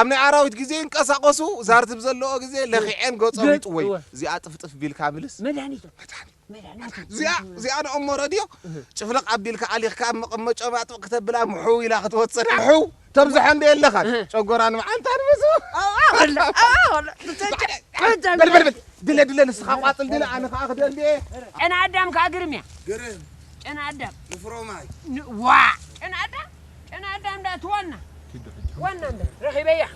أمني عراوت جزين كساقسو زارت بزلوا جزين لخيعين قصة وي زي أطفط في بالكاملس مدانيته زي أنا أم راديو شوف لك عبيلك عليك كام مقمش أبعت وكتب لا محوي لا خطوة صنع محو تمزح عندي إلا خد شو قران مع أنت والله والله دل نسخة دل أنا خاخد اللي أنا عدام كأجرميا قرم أنا عدام نفرو معي أنا عدام ده تونا وانا ده رخي بيا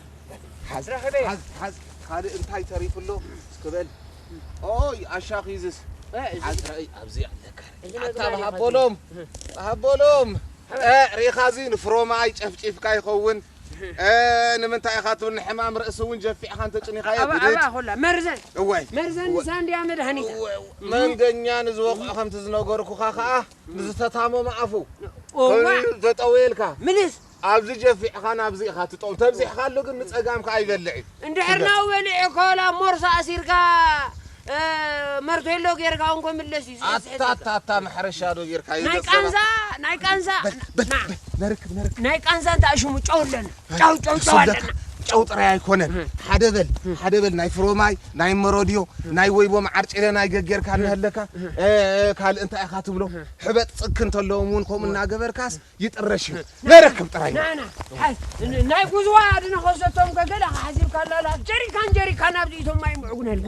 حز حز خالي انتاي تعرف له سكبل اوي اشاخ يزس حز رأي ابزي عندك هبولوم ريخازين فرو معي شفشف كاي يخون نمنتاي خاطر حمام رأسه ونجفي خان تشني خايب ابا خلا مرزن ساندي عمل هنيتا من دنيا نزوق خمت زنوغركو خاخا نزتتامو معفو زطويلكا منس أبزي جفي خان أبزي خات تطول تبزي خالو كن متأجام كاي بلعي اندحرنا ولي كولا مرسا أسيركا مرتيلو غير كاونكم ملسي أتا محرشادو غير كاي نايك أنزا نركب نايك أنزا تأشو مجولنا جو أو ترى يكونن حدبل ناي فروماي ناي مروديو ناي ويبو معرج إلى ناي جير كان هلكا قال أنت أخاتم له حبت كنت اللومون قوم ناجبر كاس يترشي نركب ترى ناي جوزوا عندنا خصتهم كذا حزير كلا لا جري كان أبديتهم ما يمعون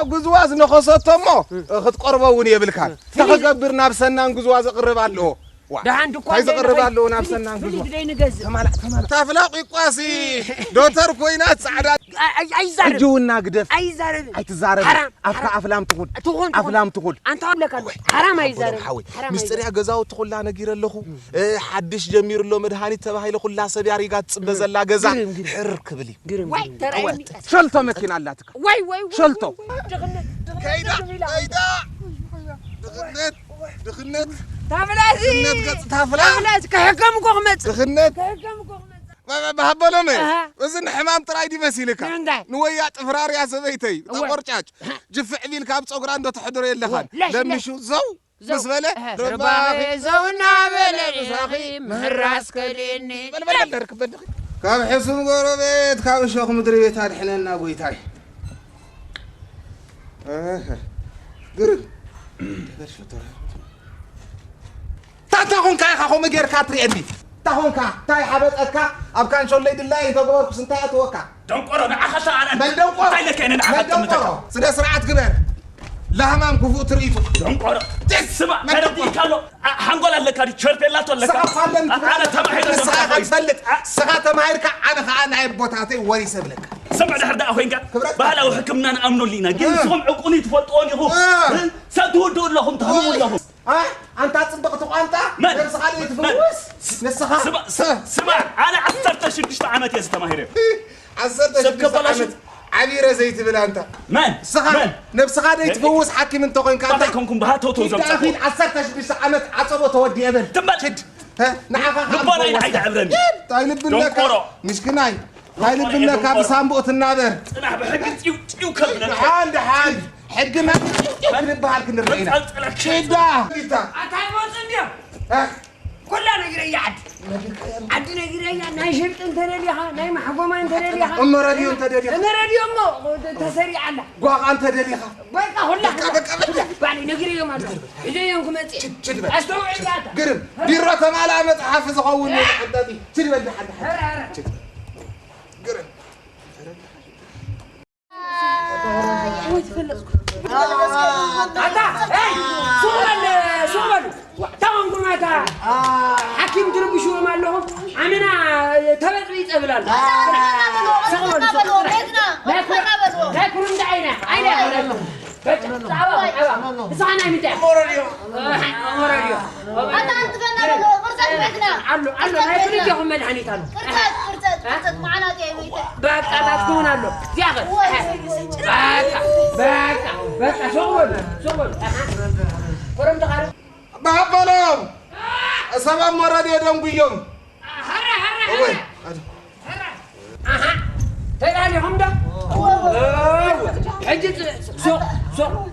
جوزوا زنا خصتهم خد قربوا وني بالكان تخبر نفسنا جوزوا قرب عليه ده عنده كويس عايز اقرب له نفسنا نقول تمام تفلاقي قاسي دوتر كوينات سعادات اي جونا قدف اي تزارب افلام تقول افلام تقول انت قبلك حرام اي زارب مستري غزاو تقول لا نغير له حدش جمير له مدهاني تبايله كلها سبيا ريغات صبزلا غزا حرك بلي واي ترى شلتو مكينه اللاتك واي شلتو كيدا دخنت تافلازي كحكم قغمت دخنت بهبلنا وزن حمام ترايدي مسيلك نويا طفرار يا سبيتي تقرچاچ جفع بيل كاب صغرا اندو تحضر يلخان لمشو زو بس بله رباغي زونا بله زاخي مهراس كديني بل دركب كاب حسن غربيت كاب شيخ مدري بيت حننا بويتاي قرب تاهون كاي خاخو مغير كاتري اندي تاهون كا تاي حبطك اب كان شو ليد الله يتغبر كسنتا اتوكا دنقرو نعخشا انا بل دنقرو تاي لك انا نعخمتك سدا سرعت كبر لا همام كفو تريتو دنقرو تسمع كردي كالو حنقول لك هذه شرط لا تقول لك انا تماهير سقا تماهيرك انا عيب بوتاتي وري سبلك سمع دحر وينك بهلا وحكمنا نامنوا لينا جن سمعقوني تفطوني هو سدودوا لهم تهموا لهم أنت تصدق أنت؟ نفس خالي تفوز نسخة سمع أنا عصرت شدشت عامات يا ستماهير عصرت شدشت عامات عبيرة زيت بلا أنت من؟ سخة نفس خالي تفوز حكي من توقين كانت بطيكم بهاتو توزم أخي عصرت شدشت عامات عصبه تودي أبل تمام شد ها نحفا ربنا ينعيد عبرني طيب بالله مش كناي طيب بالله كاب سامبوت النابر أنا بحق تيو كبنا حال حقنا نبهار كنا رأينا شدا أتعبون صنديق كلنا نجري عدنا نجري ناي شرط انت رليها ناي محكومة انت رليها أم راديو انت رليها أم راديو أمه تسري على قاق انت رليها بقى هلا يعني نجري يوم هذا إذا يومكم أستوعب قرب بيرة مالا متحفظ قوي حدادي تري بدي حد قرب سوال تمام قمتا حكيم تربشوا ما لهم عمنا تبعي تبلان لا يكون دعينا عينا صحنا متى موراليو أنت فنان فرصة بيتنا علو ما يفرق يوم مدحني كانوا فرصة معنا كيف بقى ما تكون علو زياغ بقى شغل كرم تقارب بابلو سبب موراليو دم بيوم هرا تلالي حمدا حجت سوق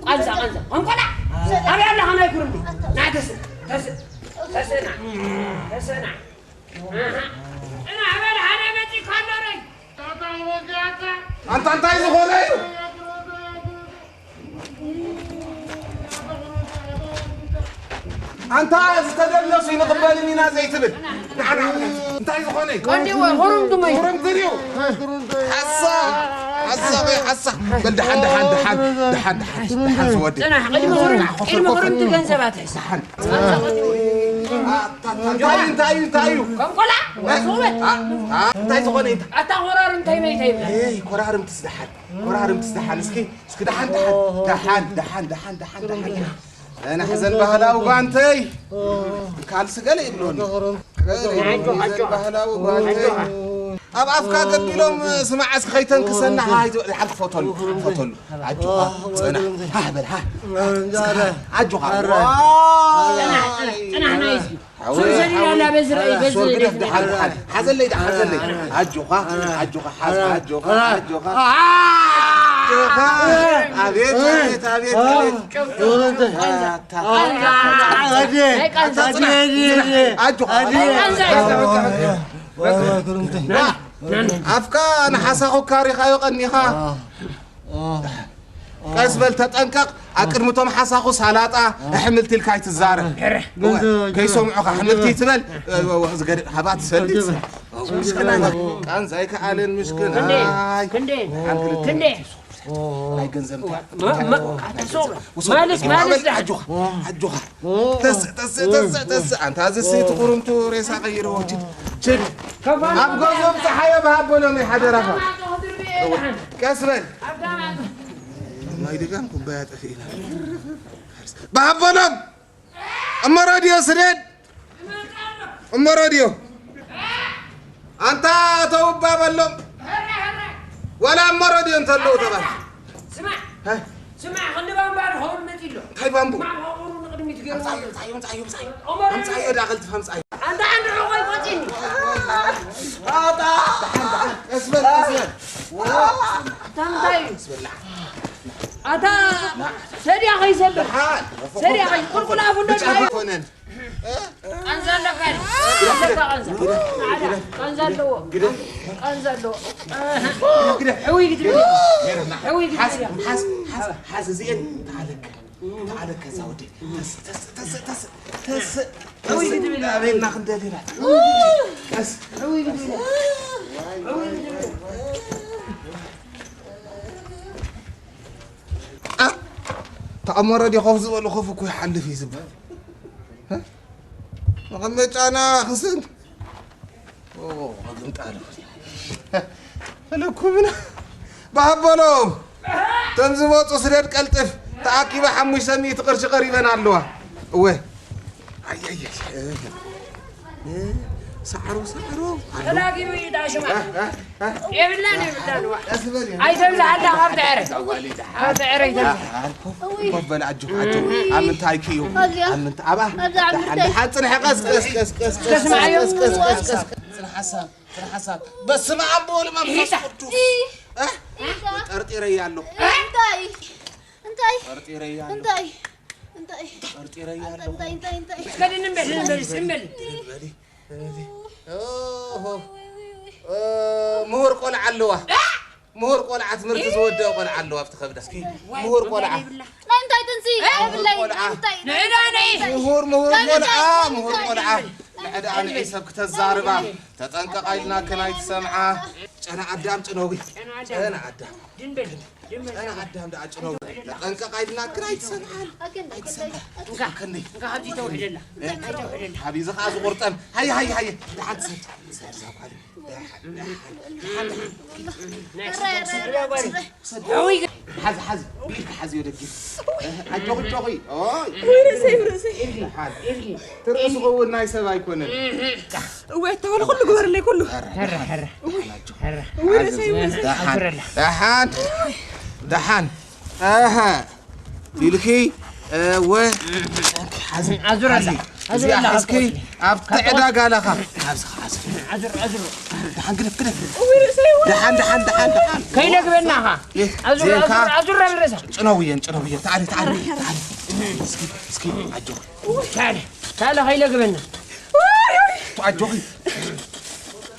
قنزة هم كلا أبي الله أنا يكرم لي نعكس تسنع أنا عمل حنبتي كنوري أنت عايز غوري أنت عايز تدلس في نقبل مينا زي تبل نعم أنت عايز غوري عندي غرمت مي غرمت اليوم حصة بل دحان زودي أنا علم غرمت الجنزبات دحان تايو كم كلا صوبت أنت عايز غوري أنت أتا غرارم تايمي إيه كرارم تسدحان اسكي دحان أنا حزن بهلا وبانتي كال سجلي يبلوني بهلا وبانتي أب أفكار قبلهم سمع عسك خيتن كسنة هاي حق فوتل عجوها أنا هبل عجوها أنا نايزي شو زلي لا بزري حزن لي عجوها أبيت أفكا أنا حساخو كاريخا يقنيخا كاسبل تتنقق أكرمتهم حساخو سالاطة حملتي الكايت الزارة كي سمعوك حملتي تبل هبات سلت مشكلة كان زيك آلين مشكلة كندين لا يجنزم مالك حجوها تس أنت هذا السيت قرمتو ريسا غيره شد أبغى زوم تحيا بهابولهم يحضرها كسبل ما يدقام كوبايات أخيرا بهابولهم أما راديو سريد أما راديو أنت توبا بلهم ولا أما راديو أنت اللو تبع سمع خلي بامبار هون متيلو هاي بامبو ما هون نقدم يتغير أمسعي داخلت فهمس أي أنت عند عقول فاتني اسبل تنتهي أتا سريع خي سبب سريع خي كل أفضل فنان أنزل لك أنزل له حوي حاس زين تعالك كزودي تس حوي قدبنا ناخذ دليل بس حوي قدبنا تأمر دي خوف ولا خوفك يحل في زبال ها غمت أنا خسن غمت أنا لكم هنا بحبلهم تنزموا تصرير قلطف تعاقب حمش سمي تقرش قريبا علوها وين اي سحروا تلاقي ويدا شما يا بالله اي تبلا عندها ما بتعرف ما تعرف قبل عجو عم تايكيو عم ابا حاطن حقس قس تسمعي حساب بس ما عبول ما بفصدو قرطي ريالو قرطي ريالو خلينا نبل مهور قول علوه مهور قول عتمرت زوده قول علوه افتخبدسكي مهور قول لا انت تنسي بالله انت مهور قول لعد أنا حساب كتزاربا تتنقق لنا كنايت سمعة أنا عدام تنوي أنا عدام أنا عدام دا تنوي تتنقق لنا كنايت سمعة كني هذه توحد الله حبيبي زخاز قرطم هيا لحد سد حز بيك حز يدقي أجوغي ورسي ترقص هو الناس ما يكونن ويتولى كله جبر لي كله هر ورسي دحان ليلكي و عذر الله حسكي ابتعدا قالها عذر دحان قلف ورسي دحان كيلك بينها عذر الرسا عنويا تعالي اسكي عجو تعال كيلك بينها عجوي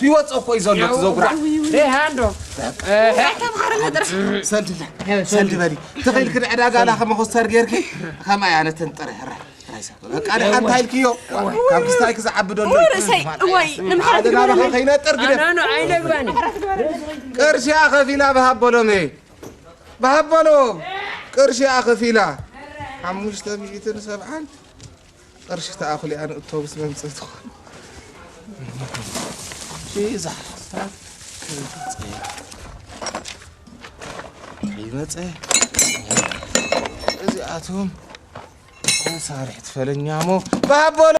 يوص أخوي زلط زوجرا إيه هاندو سند بالي تخيل كده عدا قال خم خسر غيرك خم يعني تنطرح أنا حنت هاي الكيو كم كستايك زعبدون ورسي وي نمحرد أنا خينا ترقد أنا عينك باني قرش يا أخي فيلا بهبلو مي بهبلو قرش يا أخي فيلا عموش تبيتن سبعان قرش تأخلي أنا أتوبس من صدق شيء زح يمتى إذا أتوم صار يحتفلن يامو بهبلو